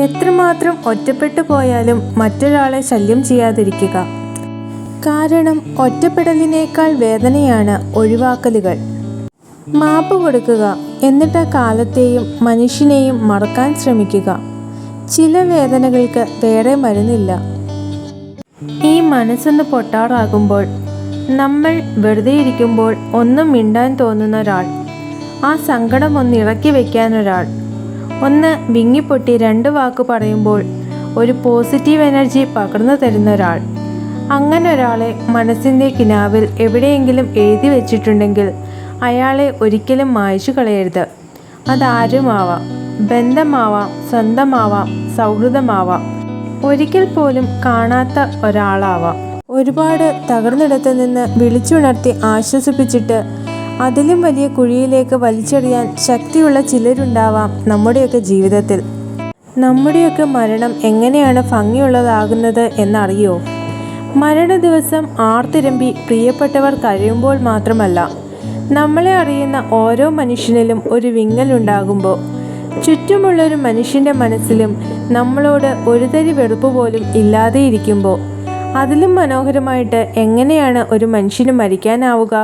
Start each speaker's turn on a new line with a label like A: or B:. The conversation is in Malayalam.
A: എത്രമാത്രം ഒറ്റപ്പെട്ടു പോയാലും മറ്റൊരാളെ ശല്യം ചെയ്യാതിരിക്കുക. കാരണം ഒറ്റപ്പെടലിനേക്കാൾ വേദനയാണ് ഒഴിവാക്കലുകൾ. മാപ്പ് കൊടുക്കുക, എന്നിട്ട് കാലത്തെയും മനുഷ്യനെയും മറക്കാൻ ശ്രമിക്കുക. ചില വേദനകൾക്ക് വേറെ മരുന്നില്ല. ഈ മനസ്സൊന്ന് പൊട്ടാറാകുമ്പോൾ, നമ്മൾ വെറുതെ ഇരിക്കുമ്പോൾ ഒന്നും മിണ്ടാൻ തോന്നുന്ന ഒരാൾ, ആ സങ്കടം ഒന്ന് ഇറക്കി വയ്ക്കാനൊരാൾ, ഒന്ന് വിങ്ങിപ്പൊട്ടി 2 വാക്ക് പറയുമ്പോൾ ഒരു പോസിറ്റീവ് എനർജി പകർന്നു തരുന്ന ഒരാൾ, അങ്ങനെ ഒരാളെ മനസ്സിൻ്റെ കിനാവിൽ എവിടെയെങ്കിലും എഴുതി വച്ചിട്ടുണ്ടെങ്കിൽ അയാളെ ഒരിക്കലും മായ്ച്ചു കളയരുത്. അതാരുമാവാം, ബന്ധമാവാം, സ്വന്തമാവാം, സൗഹൃദമാവാം, ഒരിക്കൽ പോലും കാണാത്ത ഒരാളാവാം. ഒരുപാട് തകർന്നിടത്ത് നിന്ന് വിളിച്ചുണർത്തി ആശ്വസിപ്പിച്ചിട്ട് അതിലും വലിയ കുഴിയിലേക്ക് വലിച്ചെറിയാൻ ശക്തിയുള്ള ചിലരുണ്ടാവാം നമ്മുടെയൊക്കെ ജീവിതത്തിൽ. നമ്മുടെയൊക്കെ മരണം എങ്ങനെയാണ് ഭംഗിയുള്ളതാകുന്നത് എന്നറിയോ? മരണ ദിവസം ആർത്തിരമ്പി പ്രിയപ്പെട്ടവർ കഴിയുമ്പോൾ മാത്രമല്ല, നമ്മളെ അറിയുന്ന ഓരോ മനുഷ്യനിലും ഒരു വിങ്ങലുണ്ടാകുമ്പോൾ, ചുറ്റുമുള്ളൊരു മനുഷ്യൻ്റെ മനസ്സിലും നമ്മളോട് ഒരു തരി വെറുപ്പ് പോലും ഇല്ലാതെ ഇരിക്കുമ്പോൾ, അതിലും മനോഹരമായിട്ട് എങ്ങനെയാണ് ഒരു മനുഷ്യന് മരിക്കാനാവുക?